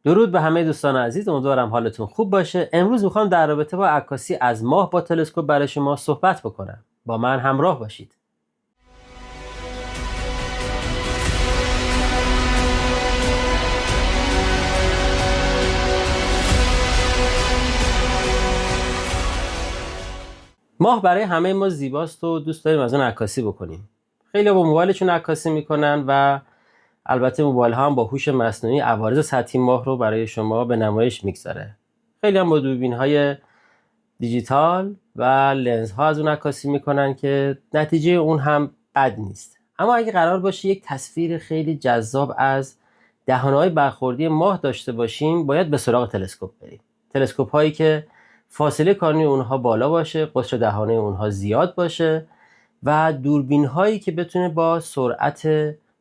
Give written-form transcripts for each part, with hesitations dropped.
درود به همه دوستان عزیز، امیدوارم حالتون خوب باشه. امروز میخوام در رابطه با عکاسی از ماه با تلسکوپ برای شما صحبت بکنم. با من همراه باشید. ماه برای همه ما زیباست و دوست داریم از اون عکاسی بکنیم. خیلی با موبایلشون عکاسی میکنن و البته موبایل ها هم با هوش مصنوعی عوارض سطحی ماه رو برای شما به نمایش میگذاره. خیلی هم با دوربین های دیجیتال و لنز ها از اون عکاسی میکنن که نتیجه اون هم بد نیست. اما اگه قرار باشه یک تصویر خیلی جذاب از دهانه‌های برخوردی ماه داشته باشیم، باید به سراغ تلسکوپ بریم. تلسکوپ هایی که فاصله کانوی اونها بالا باشه، قطر دهانه اونها زیاد باشه و دوربین هایی که بتونه با سرعت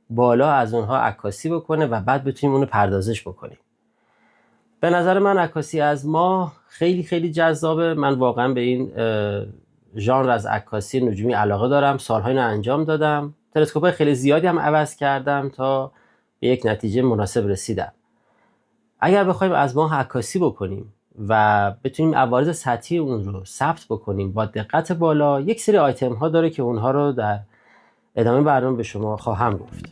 بالا از اونها عکاسی بکنه و بعد بتونیم اونو پردازش بکنیم. به نظر من عکاسی از ماه خیلی خیلی جذابه. من واقعا به این ژانر از عکاسی نجومی علاقه دارم. سال‌ها اینو انجام دادم. تلسکوپ‌های خیلی زیادی هم عوض کردم تا به یک نتیجه مناسب رسیدم. اگر بخوایم از ماه عکاسی بکنیم و بتونیم عوارض سطحی اون رو ثبت بکنیم با دقت بالا، یک سری آیتم ها داره که اونها رو در ادامه برنامه به شما خواهم گفت.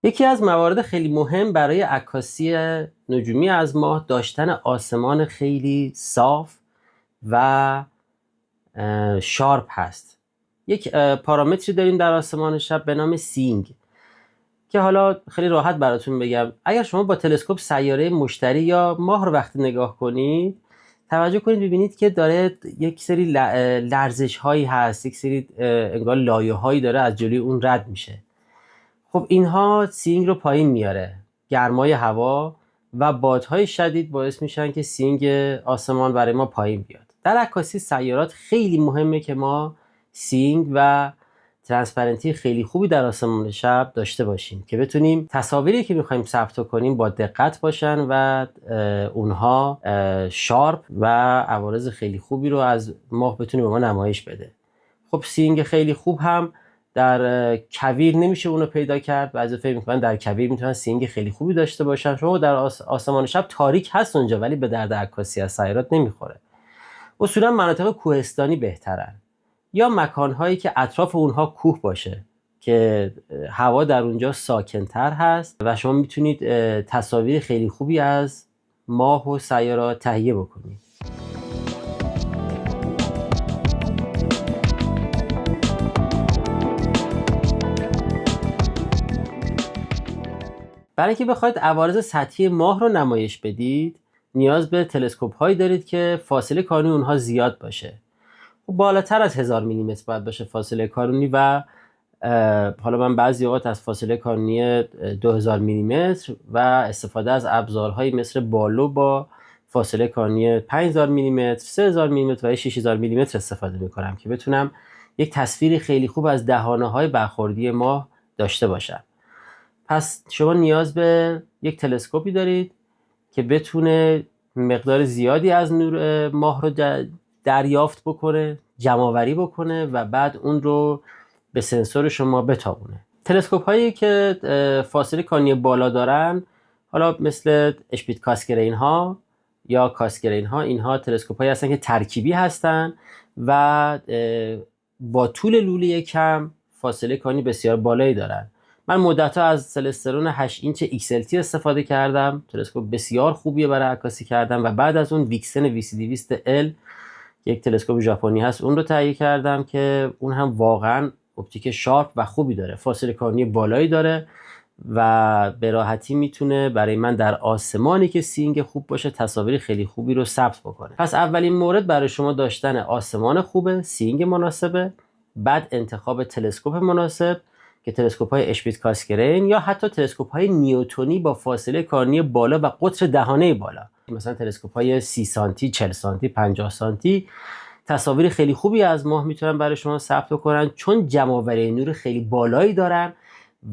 یکی از موارد خیلی مهم برای عکاسی نجومی از ماه داشتن آسمان خیلی صاف و شارپ هست. یک پارامتری داریم در آسمان شب به نام سینگ که حالا خیلی راحت براتون بگم. اگر شما با تلسکوپ سیاره مشتری یا ماه رو وقتی نگاه کنید، توجه کنید ببینید که داره یک سری لرزش هایی هست، یک سری انگار لایه هایی داره از جلوی اون رد میشه. خب اینها سینگ رو پایین میاره. گرمای هوا و بادهای شدید باعث میشن که سینگ آسمان برای ما پایین بیاد. در عکاسی سیارات خیلی مهمه که ما سینگ و ترانسپرنتی خیلی خوبی در آسمان شب داشته باشیم که بتونیم تصاویری که میخوایم ثبت کنیم با دقت باشن و اونها شارپ و عوارض خیلی خوبی رو از ماه بتونه به ما نمایش بده. خب سینگ خیلی خوب هم در کویر نمیشه اونو پیدا کرد. بعضی فکر میکنن در کویر میتونن سینگ خیلی خوبی داشته باشن. شما در آسمان شب تاریک هست اونجا ولی به درد عکاسی از سیارات نمیخوره. اصولا مناطق کوهستانی بهترن یا مکانهایی که اطراف اونها کوه باشه که هوا در اونجا ساکنتر هست و شما میتونید تصاویر خیلی خوبی از ماه و سیارات تهیه بکنید. برای اینکه بخواید عوارض سطحی ماه رو نمایش بدید، نیاز به تلسکوپ هایی دارید که فاصله کانوی اونها زیاد باشه. خب بالاتر از 1000 میلیمتر باید باشه فاصله کانونی و حالا من بعضی اوقات از فاصله کانونی 2000 میلیمتر و استفاده از ابزارهایی مثل بالو با فاصله کانونی 5000 میلیمتر، 3000 میلیمتر و 6000 میلیمتر استفاده میکنم که بتونم یک تصویری خیلی خوب از دهانه‌های برخوردی ماه داشته باشم. پس شما نیاز به یک تلسکوپی دارید که بتونه مقدار زیادی از نور ماه رو دریافت بکنه، جمع‌آوری بکنه و بعد اون رو به سنسور شما بتابونه. تلسکوپ هایی که فاصله کانونی بالا دارن، حالا مثل اشپیت کاسگرین ها یا کاسگرین ها، اینها تلسکوپ هایی هستن که ترکیبی هستن و با طول لوله کم فاصله کانونی بسیار بالایی دارن. من مدت‌ها از سلسترون 8 اینچ XLT استفاده کردم. تلسکوپ بسیار خوبیه برای عکاسی کردن و بعد از اون ویکسن VC200L یک تلسکوپ ژاپنی هست، اون رو تهیه کردم که اون هم واقعا اپتیک شارپ و خوبی داره، فاصله کانونی بالایی داره و به راحتی میتونه برای من در آسمانی که سینگ خوب باشه تصاویر خیلی خوبی رو ثبت بکنه. پس اولین مورد برای شما داشتن آسمان خوبه، سینگ مناسبه، بعد انتخاب تلسکوپ مناسب که تلسکوپ های اشپیت کاسگرین یا حتی تلسکوپ های نیوتونی با فاصله کانونی بالا و قطر دهانه بالا، مثلا تلسکوپ های 30 سانتی، 40 سانتی، 50 سانتی، تصاویر خیلی خوبی از ماه میتونن برای شما ثبت کنن، چون جمع‌آوری نور خیلی بالایی دارن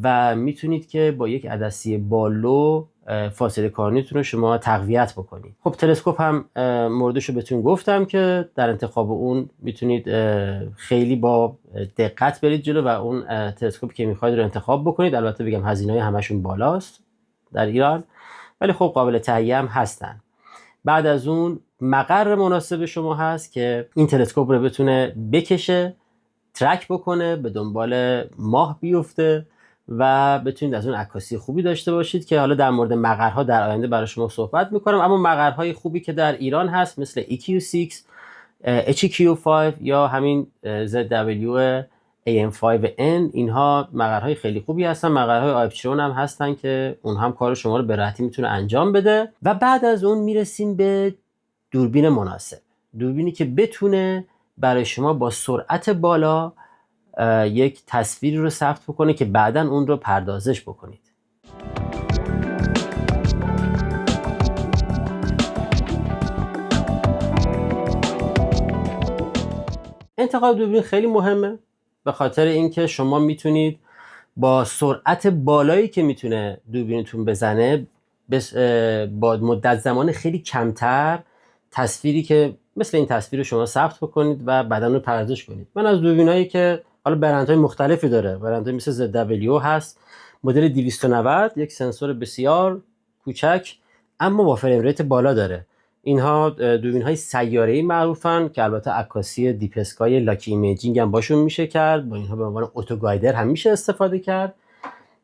و میتونید که با یک عدسی بالو فاصله کارونیتون رو شما تقویت بکنید. خب تلسکوپ هم موردش رو بهتون گفتم که در انتخاب اون میتونید خیلی با دقت برید جلو و اون تلسکوپی که میخواید رو انتخاب بکنید. البته بگم هزینه‌های همشون بالاست در ایران، ولی خب قابل تهیه هم هستن. بعد از اون مقر مناسب شما هست که این تلسکوپ رو بتونه بکشه، ترک بکنه، به دنبال ماه بیفته و بتونید از اون عکاسی خوبی داشته باشید که حالا در مورد مقرها در آینده برای شما صحبت میکنم. اما مقرهای خوبی که در ایران هست مثل EQ6، HEQ5 یا همین ZW AM5N، اینها مقرهای خیلی خوبی هستن. مقرهای آپشن هم هستن که اون هم کار شما رو به راحتی میتونه انجام بده. و بعد از اون میرسیم به دوربین مناسب، دوربینی که بتونه برای شما با سرعت بالا یک تصویری رو ثبت بکنه که بعداً اون رو پردازش بکنید. انتخاب دوربین خیلی مهمه، به خاطر اینکه شما میتونید با سرعت بالایی که میتونه دوربینتون بزنه با مدت زمان خیلی کمتر تصویری که مثل این تصویر رو شما ثبت بکنید و بعداً رو پردازش کنید. من از دوربینایی که حالا برندهای مختلفی داره، برندهای مثل ZW هست، مدل 290، یک سنسور بسیار کوچک اما با فریم ریت بالا داره. اینها دوربین‌های سیاره‌ای معروفن که البته عکاسی دیپ اسکای لاکی ایمیجینگ هم باشون میشه کرد، با اینها به عنوان اتو گایدر هم میشه استفاده کرد.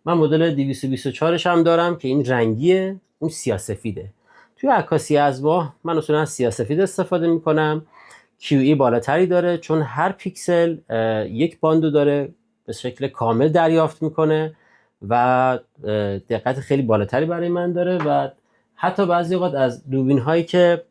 من مدل 224 هم دارم که این رنگیه، اون سیاه‌سفیده. توی عکاسی از ماه من اصولا سیاه‌سفید استفاده میکنم. QE بالاتری داره چون هر پیکسل یک باندو داره به شکل کامل دریافت میکنه و دقت خیلی بالاتری برای من داره و حتی بعضی اوقات از دوربین هایی که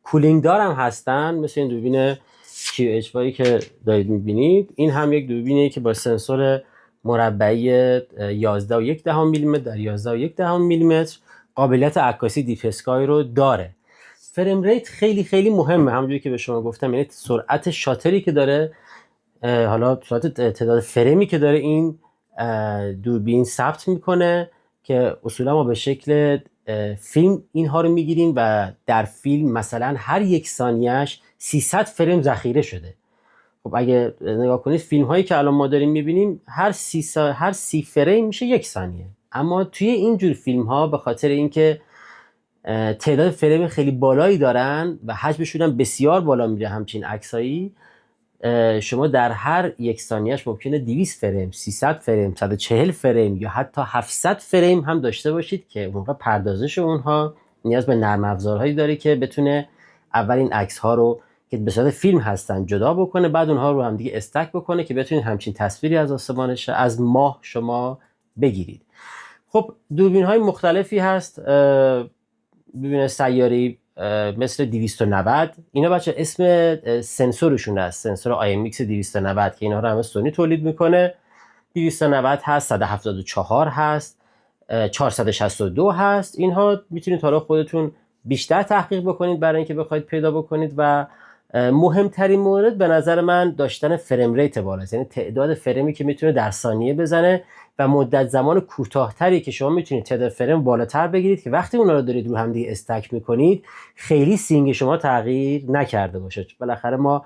کولینگ دارم هستن، مثل این دوربین QH که دارید میبینید، این هم یک دوربینیه که با سنسور مربعی 11.1 میلیمتر در 11.1 میلیمتر قابلیت عکاسی دیپ اسکای رو داره. فریم ریت خیلی خیلی مهمه، همونجوری که به شما گفتم، یعنی سرعت شاتری که داره، حالا سرعت تعداد فرمی که داره این دوربین ثبت میکنه که اصولا ما به شکل فیلم اینها رو میگیریم و در فیلم مثلا هر یک ثانیهش 300 فریم ذخیره شده. خب اگه نگاه کنید فیلم هایی که الان ما داریم میبینیم هر 30 فریم میشه یک ثانیه، اما توی اینجور فیلم ها به خاطر اینکه تعداد فریم خیلی بالایی دارن و حجمشون هم بسیار بالا میره، همچین عکسایی شما در هر یک ثانیهش ممکنه 200 فریم، 300 فریم، 140 فریم یا حتی 700 فریم هم داشته باشید که موقع پردازش اونها نیاز به نرم افزارهایی داره که بتونه اول این عکس ها رو که به صورت فیلم هستن جدا بکنه، بعد اونها رو هم دیگه استک بکنه که بتونید همچین تصویری از آسمانش از ماه شما بگیرید. خب دوربین های مختلفی هست، دوربین سیاره‌ای مثل 290، اینا بچه اسم سنسورشون هست، سنسور IMX 290 که اینا رو همه سونی تولید میکنه. 290 هست، 174 هست، 462 هست. اینها میتونید حالا خودتون بیشتر تحقیق بکنید برای اینکه بخواید پیدا بکنید و مهمترین مورد به نظر من داشتن فریم ریت بالاست، یعنی تعداد فرمی که میتونه در ثانیه بزنه و مدت زمان کوتاه‌تری که شما میتونید تعداد فرم بالاتر بگیرید که وقتی اونا رو دارید رو هم دیگه استک میکنید خیلی سینگ شما تغییر نکرده باشه. بالاخره ما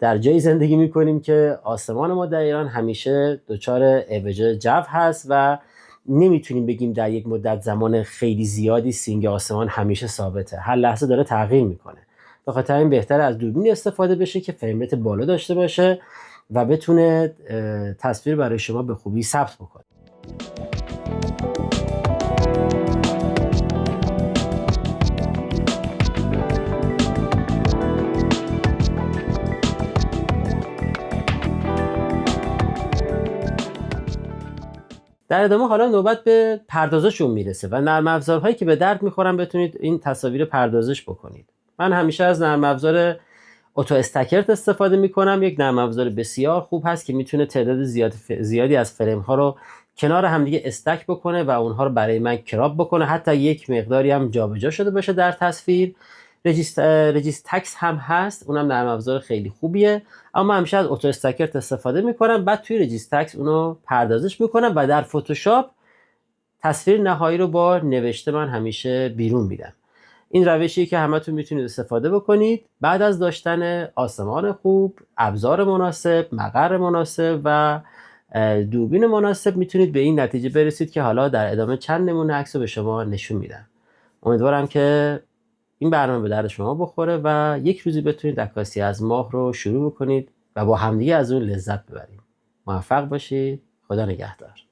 در جایی زندگی میکنیم که آسمان ما در ایران همیشه دچار عوج جو هست و نمیتونیم بگیم در یک مدت زمان خیلی زیادی سینگ آسمان همیشه ثابته، هر لحظه داره تغییر میکنه. به خاطر این بهتره از دوربین استفاده بشه که فریم ریت بالا داشته باشه و بتونه تصویر برای شما به خوبی ثبت بکنه. در ادامه حالا نوبت به پردازششون میرسه و نرم افزارهایی که به درد میخورن بتونید این تصاویر پردازش بکنید. من همیشه از نرم افزار اتو استکرت استفاده میکنم. یک نرم افزار بسیار خوب هست که میتونه تعداد زیادی از فریم ها رو کنار همدیگه استک بکنه و اونها رو برای من کراپ بکنه، حتی یک مقداری هم جابجا شده باشه در تصویر. رجیستکس هم هست، اونم نرم افزار خیلی خوبیه، اما من همیشه از اتو استکرت استفاده میکنم، بعد توی رجیستکس اونو پردازش میکنم و در فتوشاپ تصویر نهایی رو با نوشته من همیشه بیرون میدم. این روشی که همتون میتونید استفاده بکنید. بعد از داشتن آسمان خوب، ابزار مناسب، مقر مناسب و دوربین مناسب میتونید به این نتیجه برسید که حالا در ادامه چند نمونه عکس رو به شما نشون میدم. امیدوارم که این برنامه به درد شما بخوره و یک روزی بتونید عکاسی از ماه رو شروع بکنید و با همدیگه از اون لذت ببرید. موفق باشید. خدا نگهدار.